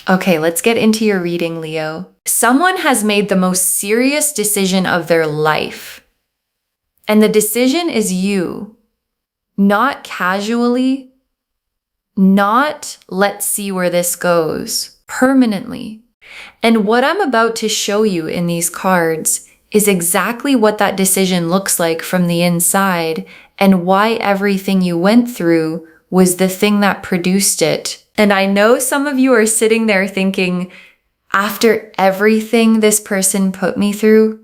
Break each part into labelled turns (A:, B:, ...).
A: Okay, let's get into your reading, Leo. Someone has made the most serious decision of their life. And the decision is you. Not casually, not let's see where this goes, permanently. And what I'm about to show you in these cards is exactly what that decision looks like from the inside and why everything you went through was the thing that produced it. And I know some of you are sitting there thinking, after everything this person put me through,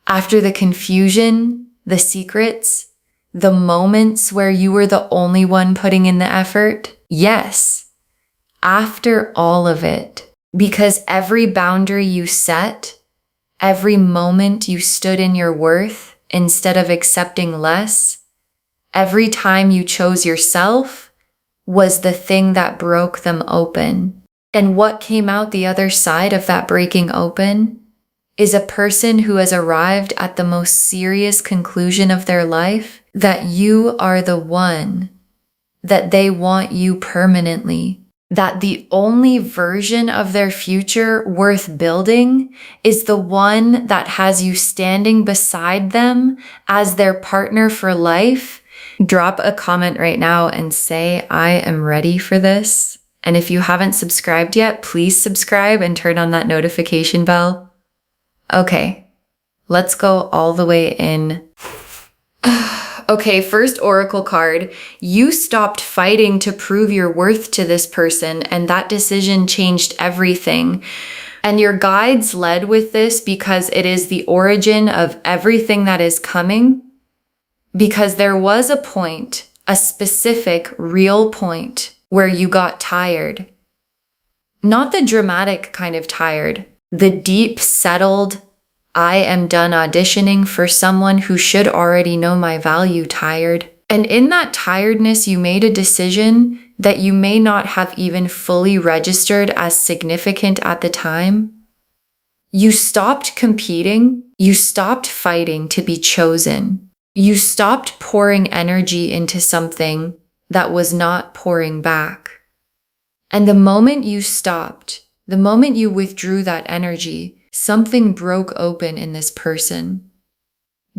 A: after the confusion, the secrets, the moments where you were the only one putting in the effort, yes, after all of it, because every boundary you set, every moment you stood in your worth instead of accepting less, every time you chose yourself was the thing that broke them open. And what came out the other side of that breaking open is a person who has arrived at the most serious conclusion of their life, that you are the one, that they want you permanently, that the only version of their future worth building is the one that has you standing beside them as their partner for life. Drop a comment right now and say, I am ready for this. And if you haven't subscribed yet, please subscribe and turn on that notification bell. Okay, let's go all the way in. Okay, first oracle card. You stopped fighting to prove your worth to this person, and that decision changed everything. And your guides led with this because it is the origin of everything that is coming. Because there was a point, a specific, real point, where you got tired. Not the dramatic kind of tired, the deep, settled, I am done auditioning for someone who should already know my value tired. And in that tiredness, you made a decision that you may not have even fully registered as significant at the time. You stopped competing. You stopped fighting to be chosen. You stopped pouring energy into something that was not pouring back. And the moment you stopped, the moment you withdrew that energy, something broke open in this person.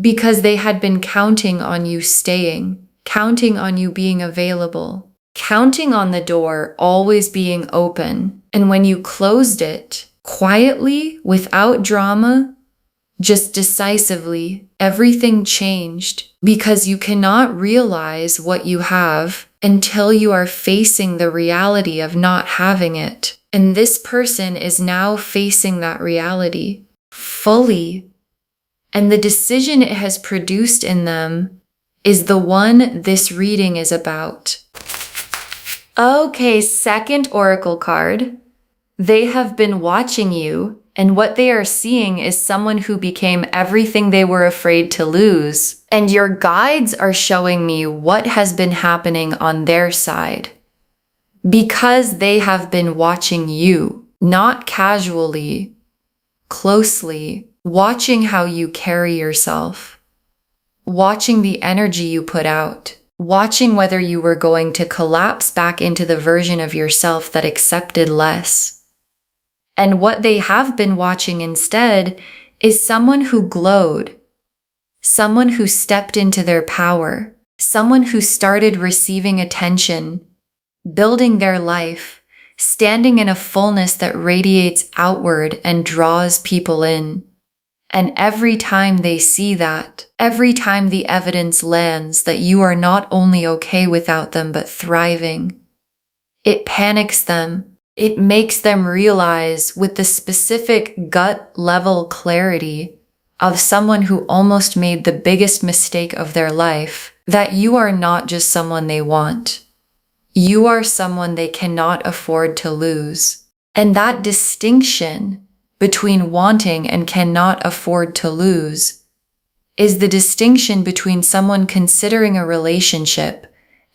A: Because they had been counting on you staying, counting on you being available, counting on the door always being open. And when you closed it, quietly, without drama, just decisively, everything changed, because you cannot realize what you have until you are facing the reality of not having it. And this person is now facing that reality fully. And the decision it has produced in them is the one this reading is about. Okay, second oracle card. They have been watching you, and what they are seeing is someone who became everything they were afraid to lose. And your guides are showing me what has been happening on their side. Because they have been watching you, not casually, closely, watching how you carry yourself, watching the energy you put out, watching whether you were going to collapse back into the version of yourself that accepted less. And what they have been watching instead is someone who glowed, someone who stepped into their power, someone who started receiving attention, building their life, standing in a fullness that radiates outward and draws people in. And every time they see that, every time the evidence lands that you are not only okay without them but thriving, it panics them. It makes them realize with the specific gut level clarity of someone who almost made the biggest mistake of their life that you are not just someone they want. You are someone they cannot afford to lose. And that distinction between wanting and cannot afford to lose is the distinction between someone considering a relationship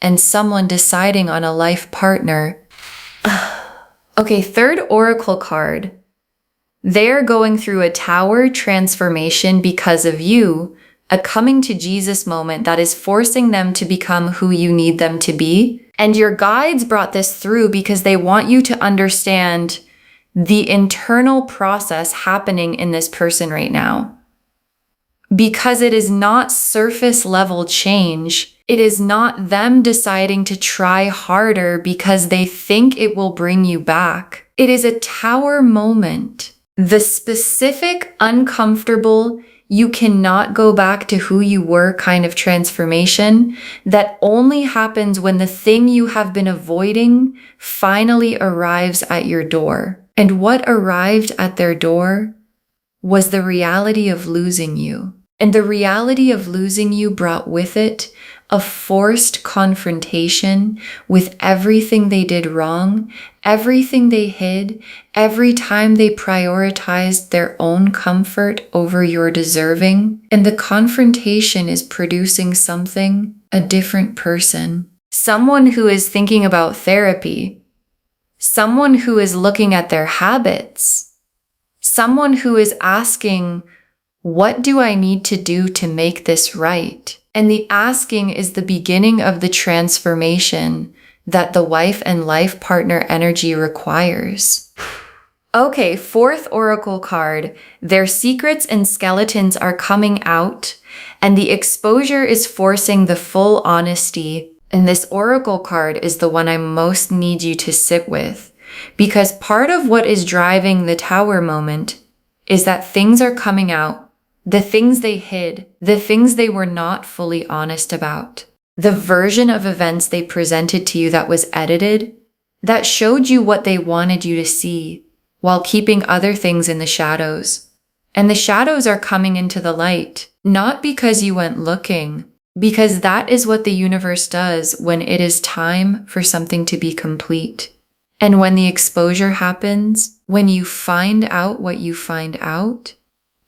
A: and someone deciding on a life partner. Okay, third oracle card. They're going through a tower transformation because of you, a coming to Jesus moment that is forcing them to become who you need them to be. And your guides brought this through because they want you to understand the internal process happening in this person right now. Because it is not surface level change. It is not them deciding to try harder because they think it will bring you back. It is a tower moment. The specific, uncomfortable, you cannot go back to who you were kind of transformation that only happens when the thing you have been avoiding finally arrives at your door. And what arrived at their door was the reality of losing you. And the reality of losing you brought with it a forced confrontation with everything they did wrong, everything they hid, every time they prioritized their own comfort over your deserving. And the confrontation is producing something, a different person. Someone who is thinking about therapy. Someone who is looking at their habits. Someone who is asking, what do I need to do to make this right? And the asking is the beginning of the transformation that the wife and life partner energy requires. Okay, fourth oracle card. Their secrets and skeletons are coming out, and the exposure is forcing the full honesty. And this oracle card is the one I most need you to sit with, because part of what is driving the tower moment is that things are coming out. The things they hid, the things they were not fully honest about, the version of events they presented to you that was edited, that showed you what they wanted you to see, while keeping other things in the shadows. And the shadows are coming into the light, not because you went looking, because that is what the universe does when it is time for something to be complete. And when the exposure happens, when you find out what you find out,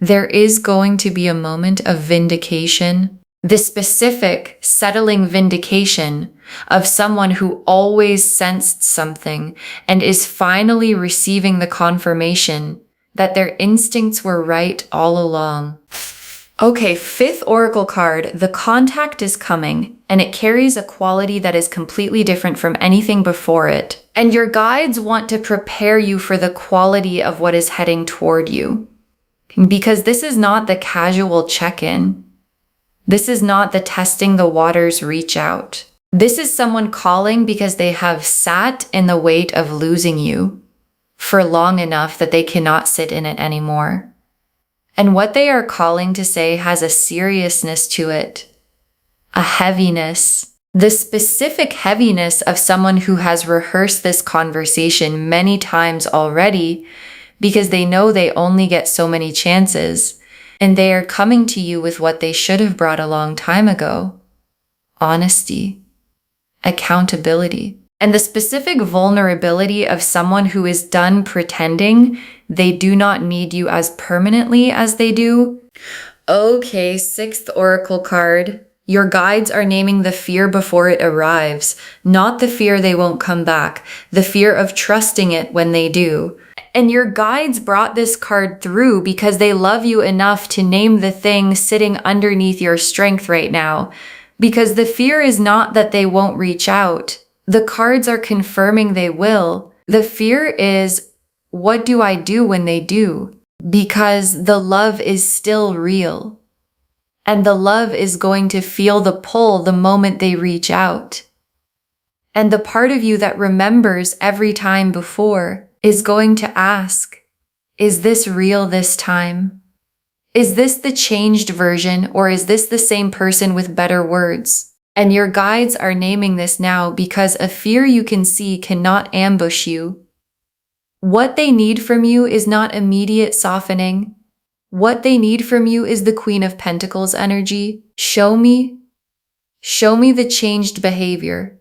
A: there is going to be a moment of vindication, the specific settling vindication of someone who always sensed something and is finally receiving the confirmation that their instincts were right all along. Okay, fifth oracle card, the contact is coming, and it carries a quality that is completely different from anything before it. And your guides want to prepare you for the quality of what is heading toward you. Because this is not the casual check-in. This is not the testing the waters reach out. This is someone calling because they have sat in the weight of losing you for long enough that they cannot sit in it anymore. And what they are calling to say has a seriousness to it, a heaviness, the specific heaviness of someone who has rehearsed this conversation many times already, because they know they only get so many chances, and they are coming to you with what they should have brought a long time ago. Honesty, accountability, and the specific vulnerability of someone who is done pretending they do not need you as permanently as they do. Okay, sixth oracle card. Your guides are naming the fear before it arrives, not the fear they won't come back, the fear of trusting it when they do. And your guides brought this card through because they love you enough to name the thing sitting underneath your strength right now. Because the fear is not that they won't reach out. The cards are confirming they will. The fear is, what do I do when they do? Because the love is still real. And the love is going to feel the pull the moment they reach out. And the part of you that remembers every time before is going to ask, is this real this time? Is this the changed version, or is this the same person with better words? And your guides are naming this now because a fear you can see cannot ambush you. What they need from you is not immediate softening. What they need from you is the Queen of Pentacles energy. Show me the changed behavior.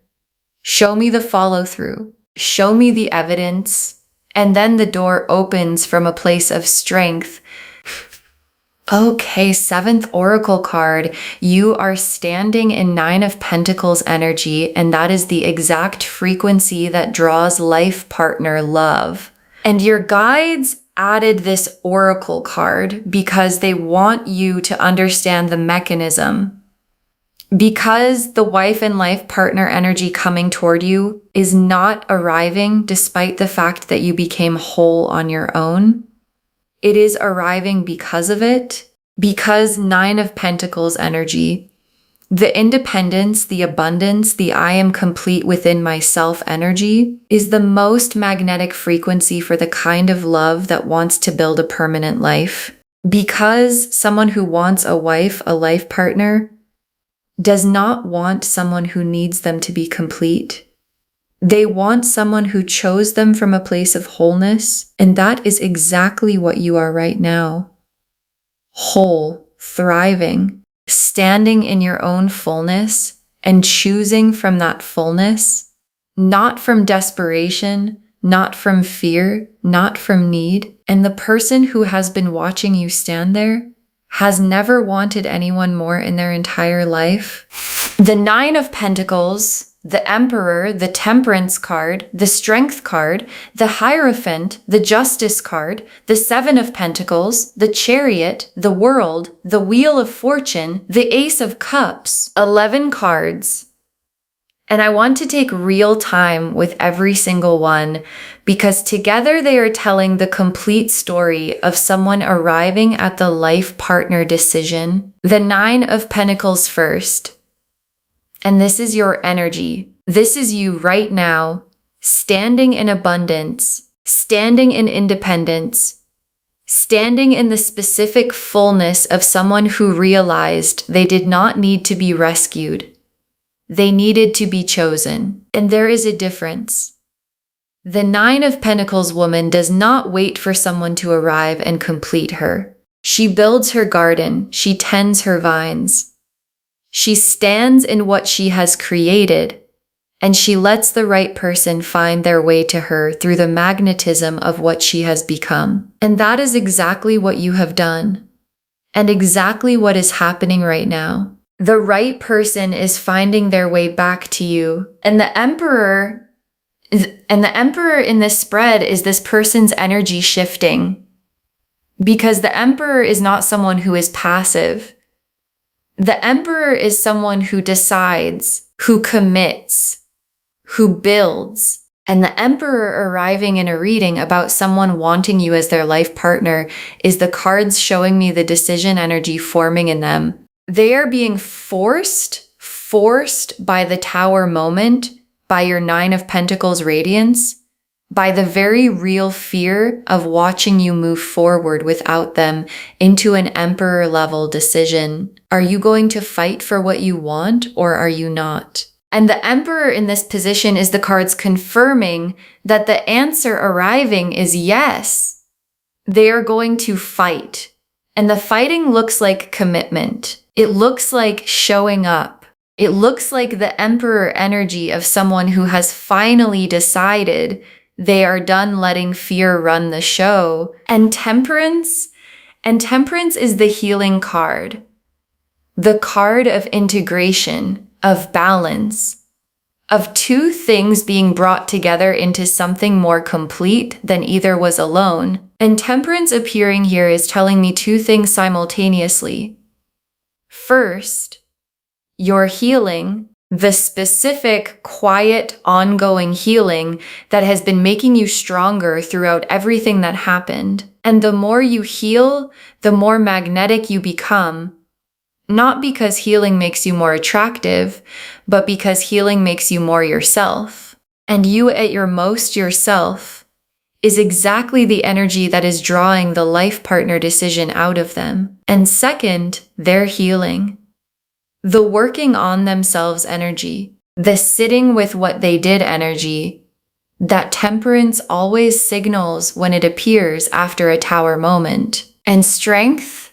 A: Show me the follow through. Show me the evidence. And then the door opens from a place of strength. Okay, seventh oracle card. You are standing in Nine of Pentacles energy, and that is the exact frequency that draws life partner love. And your guides added this oracle card because they want you to understand the mechanism. Because the wife and life partner energy coming toward you is not arriving despite the fact that you became whole on your own. It is arriving because of it, because Nine of Pentacles energy, the independence, the abundance, the I am complete within myself energy is the most magnetic frequency for the kind of love that wants to build a permanent life. Because someone who wants a wife, a life partner, does not want someone who needs them to be complete. They want someone who chose them from a place of wholeness, and that is exactly what you are right now. Whole, thriving, standing in your own fullness and choosing from that fullness, not from desperation, not from fear, not from need. And the person who has been watching you stand there has never wanted anyone more in their entire life. The Nine of Pentacles, the Emperor, the Temperance card, the Strength card, the Hierophant, the Justice card, the Seven of Pentacles, the Chariot, the World, the Wheel of Fortune, the Ace of Cups, 11 cards. And I want to take real time with every single one because together they are telling the complete story of someone arriving at the life partner decision. The Nine of Pentacles first. And this is your energy. This is you right now, standing in abundance, standing in independence, standing in the specific fullness of someone who realized they did not need to be rescued. They needed to be chosen. And there is a difference. The Nine of Pentacles woman does not wait for someone to arrive and complete her. She builds her garden. She tends her vines. She stands in what she has created, and she lets the right person find their way to her through the magnetism of what she has become. And that is exactly what you have done, and exactly what is happening right now. The right person is finding their way back to you. And the Emperor in this spread is this person's energy shifting. Because the Emperor is not someone who is passive. The Emperor is someone who decides, who commits, who builds. And the Emperor arriving in a reading about someone wanting you as their life partner is the cards showing me the decision energy forming in them. They are being forced by the Tower moment, by your Nine of Pentacles radiance, by the very real fear of watching you move forward without them into an Emperor level decision. Are you going to fight for what you want or are you not? And the Emperor in this position is the cards confirming that the answer arriving is yes. They are going to fight. And the fighting looks like commitment. It looks like showing up. It looks like the Emperor energy of someone who has finally decided they are done letting fear run the show. And Temperance is the healing card. The card of integration, of balance, of two things being brought together into something more complete than either was alone. And Temperance appearing here is telling me two things simultaneously. First, your healing, the specific, quiet, ongoing healing that has been making you stronger throughout everything that happened. And the more you heal, the more magnetic you become. Not because healing makes you more attractive, but because healing makes you more yourself. And you at your most yourself is exactly the energy that is drawing the life partner decision out of them. And second, their healing. The working on themselves energy, the sitting with what they did energy, that Temperance always signals when it appears after a Tower moment. And strength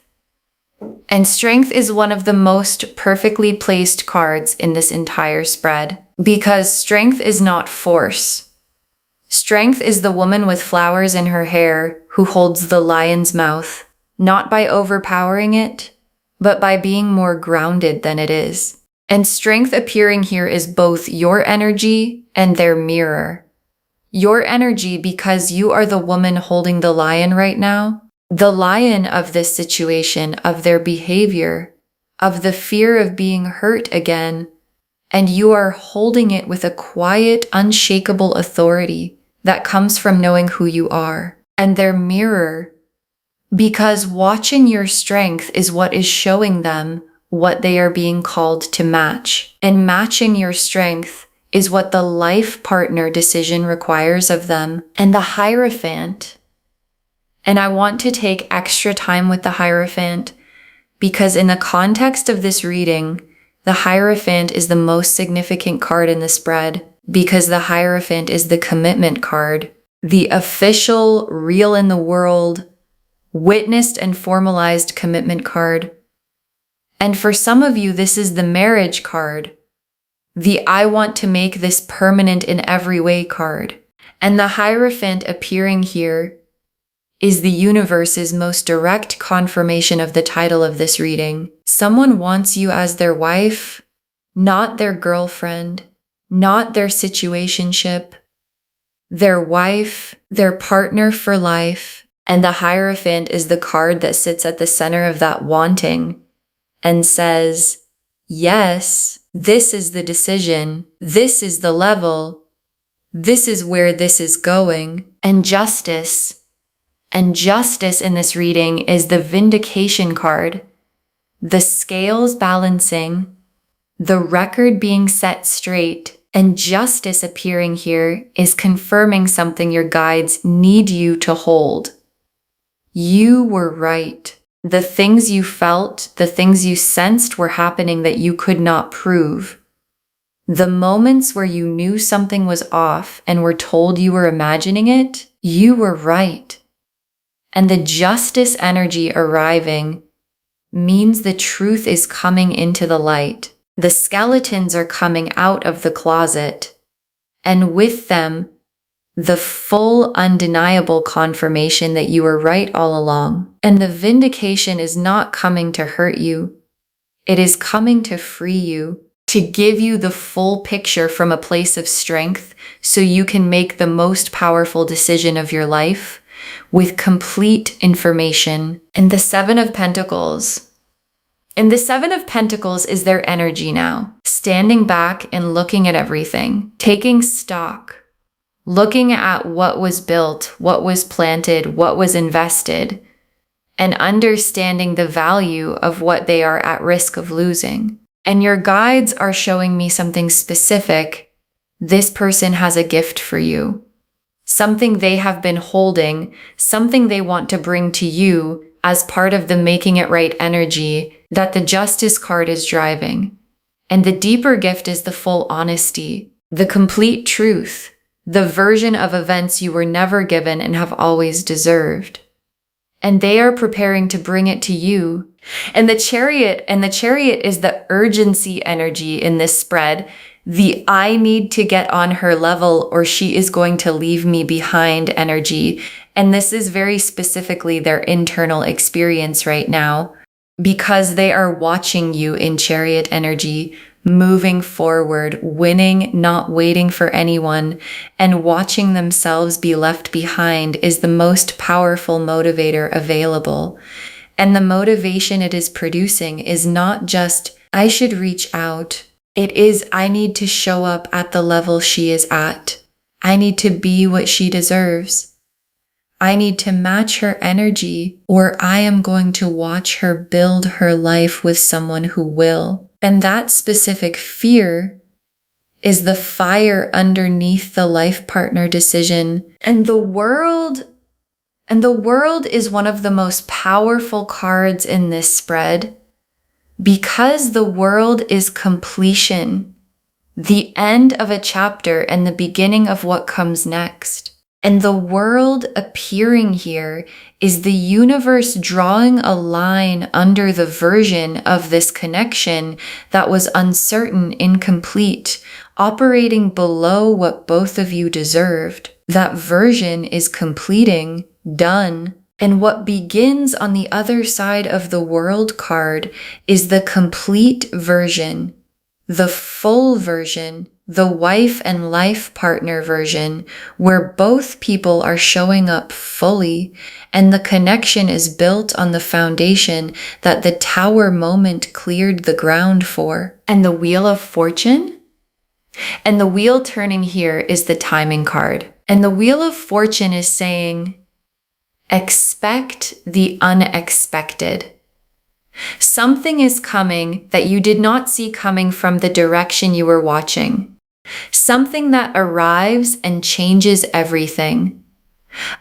A: is one of the most perfectly placed cards in this entire spread, because strength is not force. Strength is the woman with flowers in her hair who holds the lion's mouth, not by overpowering it, but by being more grounded than it is. And strength appearing here is both your energy and their mirror. Your energy because you are the woman holding the lion right now, the lion of this situation, of their behavior, of the fear of being hurt again, and you are holding it with a quiet, unshakable authority that comes from knowing who you are. And their mirror, because watching your strength is what is showing them what they are being called to match. And matching your strength is what the life partner decision requires of them. And the Hierophant, and I want to take extra time with the Hierophant because in the context of this reading, the Hierophant is the most significant card in the spread because the Hierophant is the commitment card, the official, real in the world, witnessed and formalized commitment card. And for some of you, this is the marriage card, the I want to make this permanent in every way card. And the Hierophant appearing here is the universe's most direct confirmation of the title of this reading. Someone wants you as their wife, not their girlfriend, not their situationship, their wife, their partner for life. And the Hierophant is the card that sits at the center of that wanting and says, yes, this is the decision, this is the level, this is where this is going. And justice in this reading is the vindication card, the scales balancing, the record being set straight, and justice appearing here is confirming something your guides need you to hold. You were right. The things you felt, the things you sensed were happening that you could not prove. The moments where you knew something was off and were told you were imagining it, you were right. And the justice energy arriving means the truth is coming into the light. The skeletons are coming out of the closet, and with them, the full undeniable confirmation that you were right all along. And the vindication is not coming to hurt you. It is coming to free you, to give you the full picture from a place of strength so you can make the most powerful decision of your life with complete information. And the Seven of Pentacles. And the Seven of Pentacles is their energy now, standing back and looking at everything, taking stock, looking at what was built, what was planted, what was invested, and understanding the value of what they are at risk of losing. And your guides are showing me something specific. This person has a gift for you, something they have been holding, something they want to bring to you as part of the making it right energy that the Justice card is driving. And the deeper gift is the full honesty, the complete truth, the version of events you were never given and have always deserved. And they are preparing to bring it to you. And the Chariot is the urgency energy in this spread. The I need to get on her level or she is going to leave me behind energy. And this is very specifically their internal experience right now because they are watching you in Chariot energy, moving forward, winning, not waiting for anyone, and watching themselves be left behind is the most powerful motivator available. And the motivation it is producing is not just, I should reach out. It is, I need to show up at the level she is at. I need to be what she deserves. I need to match her energy, or I am going to watch her build her life with someone who will. And that specific fear is the fire underneath the life partner decision. And the world is one of the most powerful cards in this spread because the world is completion, the end of a chapter and the beginning of what comes next. And the world appearing here is the universe drawing a line under the version of this connection that was uncertain, incomplete, operating below what both of you deserved. That version is completing, done. And what begins on the other side of the world card is the complete version, the full version, the wife and life partner version, where both people are showing up fully and the connection is built on the foundation that the Tower moment cleared the ground for. And the Wheel of Fortune? And the wheel turning here is the timing card. And the Wheel of Fortune is saying, expect the unexpected. Something is coming that you did not see coming from the direction you were watching. Something that arrives and changes everything.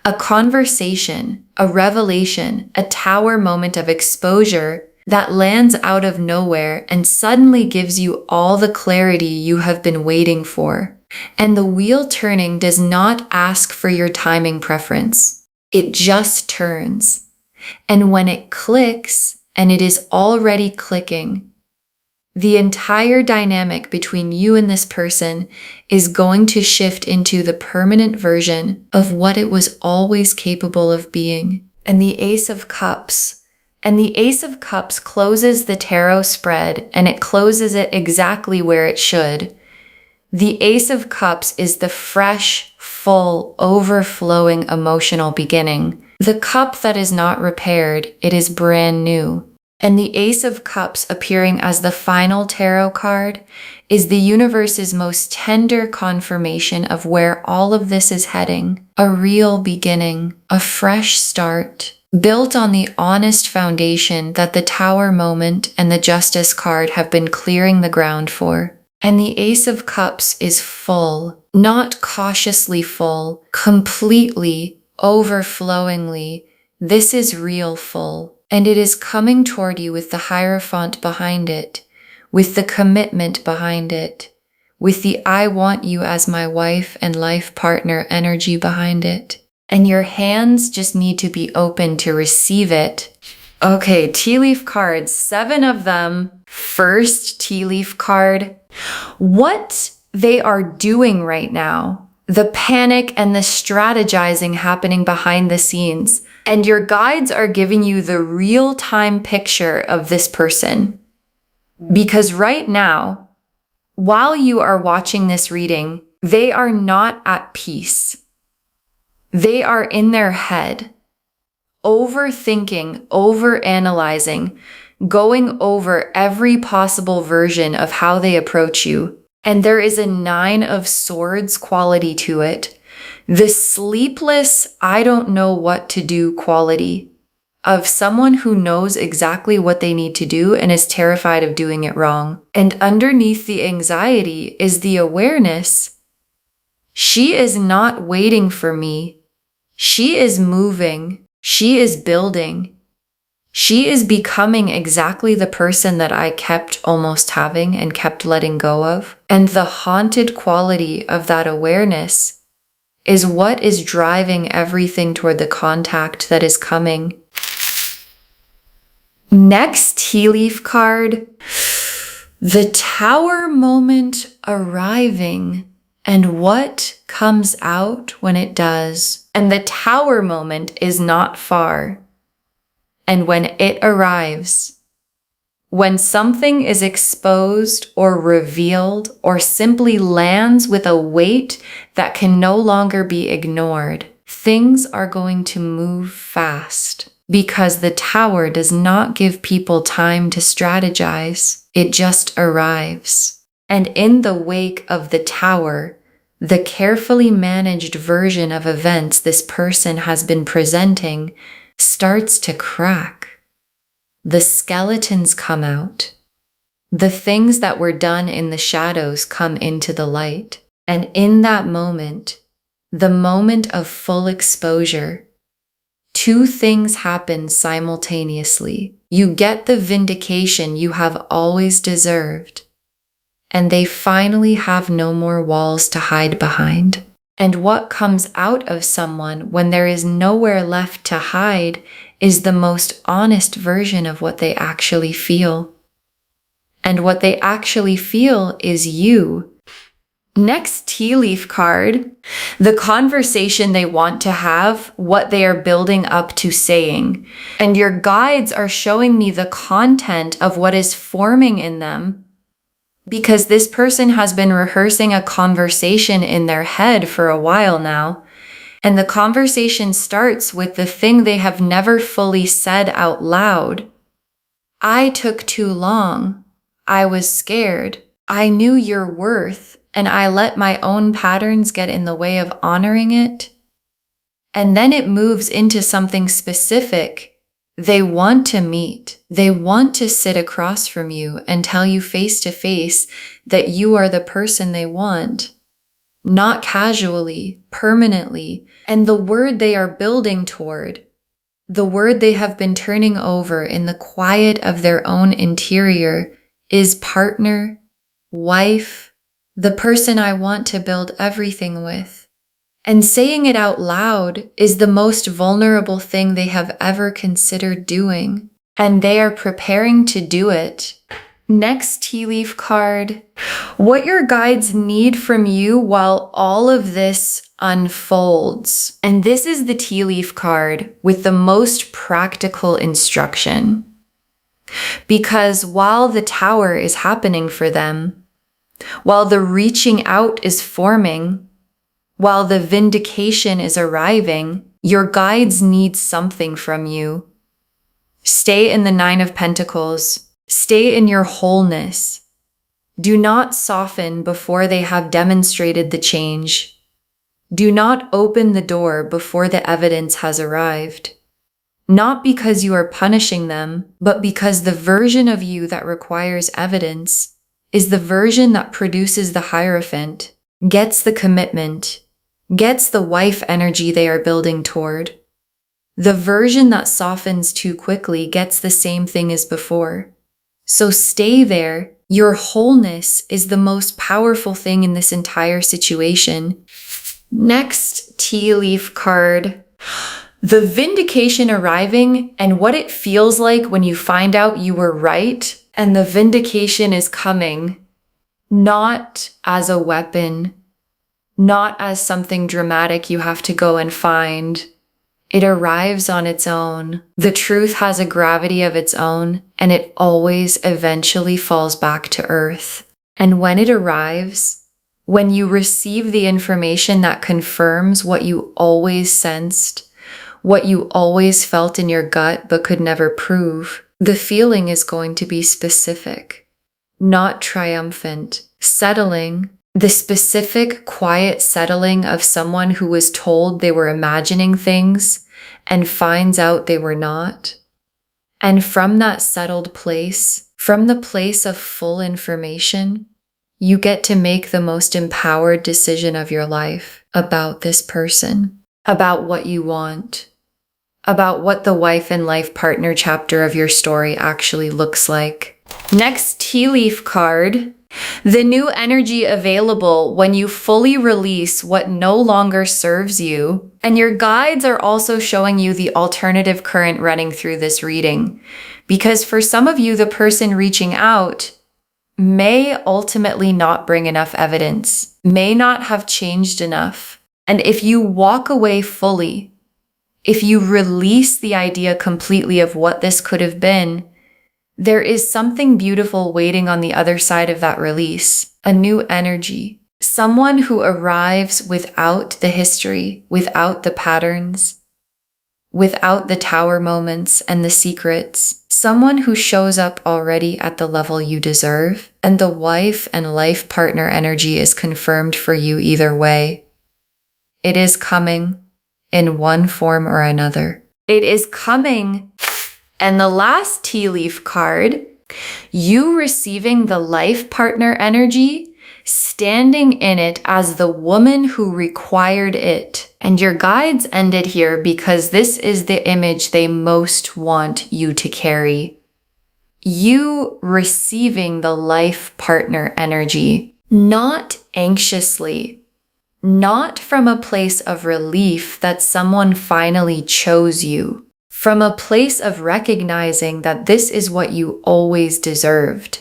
A: A conversation, a revelation, a Tower moment of exposure that lands out of nowhere and suddenly gives you all the clarity you have been waiting for. And the wheel turning does not ask for your timing preference. It just turns. And when it clicks, and it is already clicking, the entire dynamic between you and this person is going to shift into the permanent version of what it was always capable of being. And the Ace of Cups. And the Ace of Cups closes the tarot spread, and it closes it exactly where it should. The Ace of Cups is the fresh, full, overflowing emotional beginning. The cup that is not repaired, it is brand new. And the Ace of Cups appearing as the final tarot card is the universe's most tender confirmation of where all of this is heading. A real beginning, a fresh start, built on the honest foundation that the Tower moment and the Justice card have been clearing the ground for. And the Ace of Cups is full, not cautiously full, completely, overflowingly. This is real full. And it is coming toward you with the Hierophant behind it, with the commitment behind it, with the I want you as my wife and life partner energy behind it. And your hands just need to be open to receive it. Okay, tea leaf cards, 7 of them. First tea leaf card. What they are doing right now, the panic and the strategizing happening behind the scenes. And your guides are giving you the real-time picture of this person. Because right now, while you are watching this reading, they are not at peace. They are in their head, overthinking, overanalyzing, going over every possible version of how they approach you. And there is a 9 of Swords quality to it. The sleepless, I don't know what to do quality of someone who knows exactly what they need to do and is terrified of doing it wrong. And underneath the anxiety is the awareness. She is not waiting for me. She is moving. She is building. She is becoming exactly the person that I kept almost having and kept letting go of. And the haunted quality of that awareness is what is driving everything toward the contact that is coming. Next tea leaf card, the Tower moment arriving and what comes out when it does. And the Tower moment is not far. And when it arrives, when something is exposed or revealed or simply lands with a weight that can no longer be ignored, things are going to move fast because the Tower does not give people time to strategize. It just arrives. And in the wake of the Tower, the carefully managed version of events this person has been presenting starts to crack. The skeletons come out. The things that were done in the shadows come into the light. And in that moment, the moment of full exposure, 2 things happen simultaneously. You get the vindication you have always deserved, and they finally have no more walls to hide behind. And what comes out of someone when there is nowhere left to hide is the most honest version of what they actually feel. And what they actually feel is you. Next tea leaf card, the conversation they want to have, what they are building up to saying. And your guides are showing me the content of what is forming in them because this person has been rehearsing a conversation in their head for a while now. And the conversation starts with the thing they have never fully said out loud. I took too long. I was scared. I knew your worth, and I let my own patterns get in the way of honoring it. And then it moves into something specific. They want to meet. They want to sit across from you and tell you face to face that you are the person they want. Not casually, permanently. And the word they are building toward, the word they have been turning over in the quiet of their own interior, is partner, wife, the person I want to build everything with. And saying it out loud is the most vulnerable thing they have ever considered doing. And they are preparing to do it. Next tea leaf card. What your guides need from you while all of this unfolds. And this is the tea leaf card with the most practical instruction. Because while the tower is happening for them, while the reaching out is forming, while the vindication is arriving, your guides need something from you. Stay in the Nine of Pentacles. Stay in your wholeness. Do not soften before they have demonstrated the change. Do not open the door before the evidence has arrived. Not because you are punishing them, but because the version of you that requires evidence is the version that produces the Hierophant, gets the commitment, gets the wife energy they are building toward. The version that softens too quickly gets the same thing as before. So stay there. Your wholeness is the most powerful thing in this entire situation. Next tea leaf card. The vindication arriving and what it feels like when you find out you were right, and the vindication is coming, not as a weapon, not as something dramatic you have to go and find. It arrives on its own. The truth has a gravity of its own, and it always eventually falls back to earth. And when it arrives, when you receive the information that confirms what you always sensed, what you always felt in your gut but could never prove, the feeling is going to be specific, not triumphant, settling. The specific, quiet settling of someone who was told they were imagining things and finds out they were not. And from that settled place, from the place of full information, you get to make the most empowered decision of your life about this person, about what you want, about what the wife and life partner chapter of your story actually looks like. Next tea leaf card. The new energy available when you fully release what no longer serves you. And your guides are also showing you the alternative current running through this reading. Because for some of you, the person reaching out may ultimately not bring enough evidence, may not have changed enough. And if you walk away fully, if you release the idea completely of what this could have been, there is something beautiful waiting on the other side of that release, a new energy, someone who arrives without the history, without the patterns, without the tower moments and the secrets, someone who shows up already at the level you deserve, and the wife and life partner energy is confirmed for you either way. It is coming in one form or another. It is coming. And the last tea leaf card, you receiving the life partner energy, standing in it as the woman who required it. And your guides ended here because this is the image they most want you to carry. You receiving the life partner energy, not anxiously, not from a place of relief that someone finally chose you. From a place of recognizing that this is what you always deserved,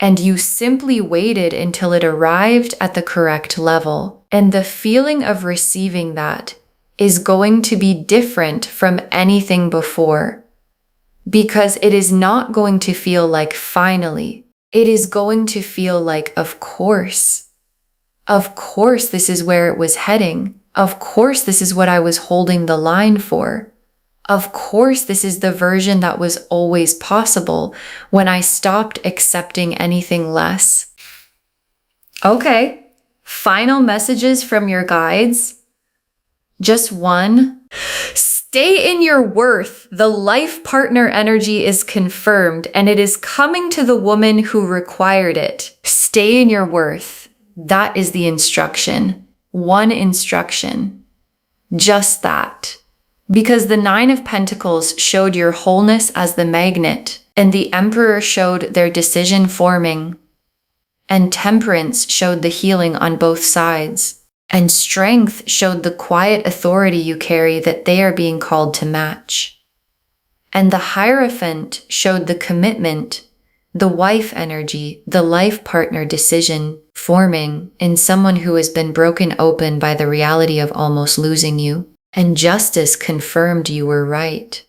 A: and you simply waited until it arrived at the correct level. And the feeling of receiving that is going to be different from anything before, because it is not going to feel like finally. it is going to feel like, of course, this is where it was heading. Of course, this is what I was holding the line for. Of course, this is the version that was always possible when I stopped accepting anything less. Okay, final messages from your guides. Just one. Stay in your worth. The life partner energy is confirmed and it is coming to the woman who required it. Stay in your worth. That is the instruction. One instruction. Just that. Because the Nine of Pentacles showed your wholeness as the magnet, and the Emperor showed their decision forming, and Temperance showed the healing on both sides, and Strength showed the quiet authority you carry that they are being called to match. And the Hierophant showed the commitment, the wife energy, the life partner decision forming in someone who has been broken open by the reality of almost losing you. And Justice confirmed you were right.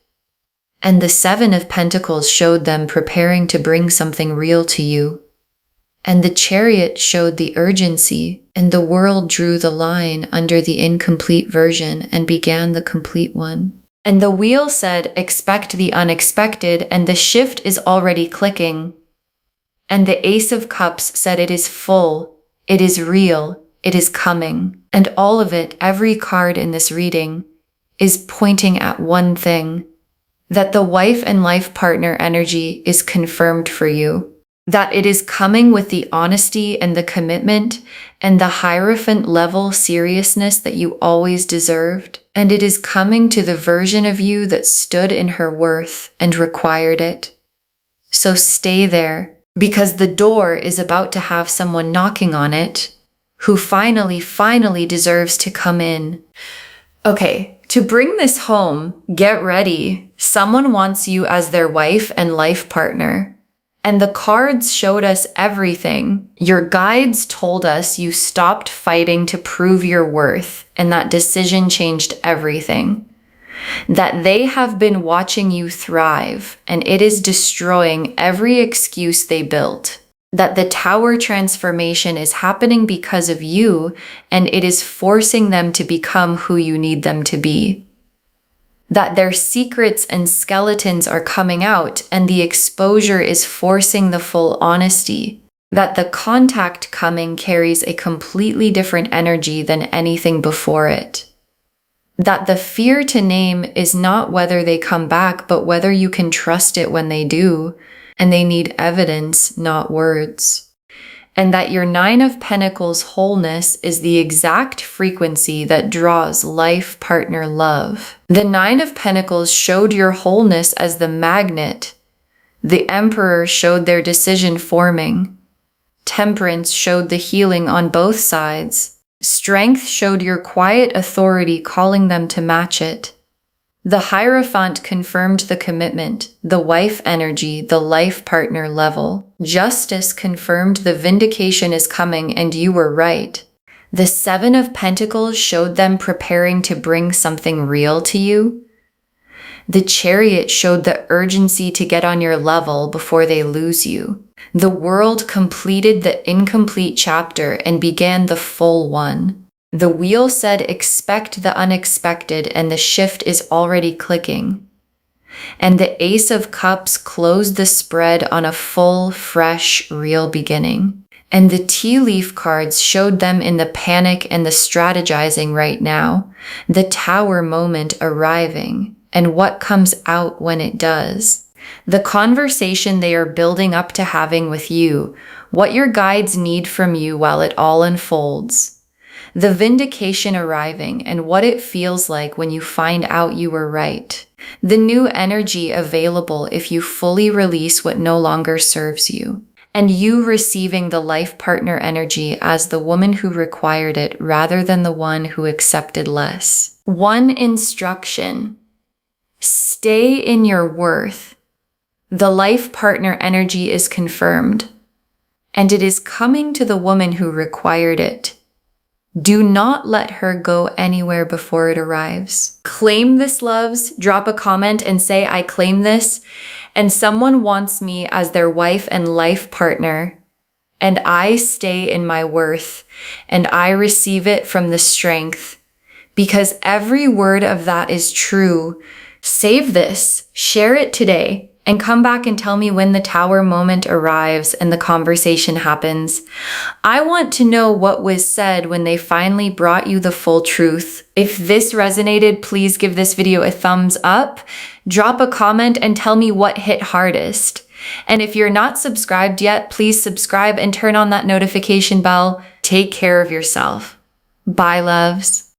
A: And the Seven of Pentacles showed them preparing to bring something real to you. And the Chariot showed the urgency, and the World drew the line under the incomplete version and began the complete one. And the Wheel said, expect the unexpected, and the shift is already clicking. And the Ace of Cups said it is full, it is real, it is coming. And all of it, every card in this reading, is pointing at one thing, that the wife and life partner energy is confirmed for you, that it is coming with the honesty and the commitment and the Hierophant level seriousness that you always deserved, and it is coming to the version of you that stood in her worth and required it. So stay there, because the door is about to have someone knocking on it, who finally deserves to come in. Okay, to bring this home, get ready. Someone wants you as their wife and life partner. And the cards showed us everything. Your guides told us you stopped fighting to prove your worth, and that decision changed everything. That they have been watching you thrive, and it is destroying every excuse they built. That the Tower transformation is happening because of you, and it is forcing them to become who you need them to be. That their secrets and skeletons are coming out, and the exposure is forcing the full honesty. That the contact coming carries a completely different energy than anything before it. That the fear to name is not whether they come back, but whether you can trust it when they do. And they need evidence, not words. And that your Nine of Pentacles wholeness is the exact frequency that draws life partner love. The Nine of Pentacles showed your wholeness as the magnet. The Emperor showed their decision forming. Temperance showed the healing on both sides. Strength showed your quiet authority calling them to match it. The Hierophant confirmed the commitment, the wife energy, the life partner level. Justice confirmed the vindication is coming and you were right. The Seven of Pentacles showed them preparing to bring something real to you. The Chariot showed the urgency to get on your level before they lose you. The World completed the incomplete chapter and began the full one. The Wheel said expect the unexpected, and the shift is already clicking. And the Ace of Cups closed the spread on a full, fresh, real beginning. And the tea leaf cards showed them in the panic and the strategizing right now, the Tower moment arriving, and what comes out when it does. The conversation they are building up to having with you, what your guides need from you while it all unfolds. The vindication arriving and what it feels like when you find out you were right. The new energy available if you fully release what no longer serves you. And you receiving the life partner energy as the woman who required it rather than the one who accepted less. One instruction. Stay in your worth. The life partner energy is confirmed. And it is coming to the woman who required it. Do not let her go anywhere before it arrives. Claim this, loves. Drop a comment and say, I claim this. And someone wants me as their wife and life partner. And I stay in my worth. And I receive it from the strength. Because every word of that is true. Save this. Share it today. And come back and tell me when the Tower moment arrives and the conversation happens. I want to know what was said when they finally brought you the full truth. If this resonated, please give this video a thumbs up. Drop a comment and tell me what hit hardest. And if you're not subscribed yet, please subscribe and turn on that notification bell. Take care of yourself. Bye, loves.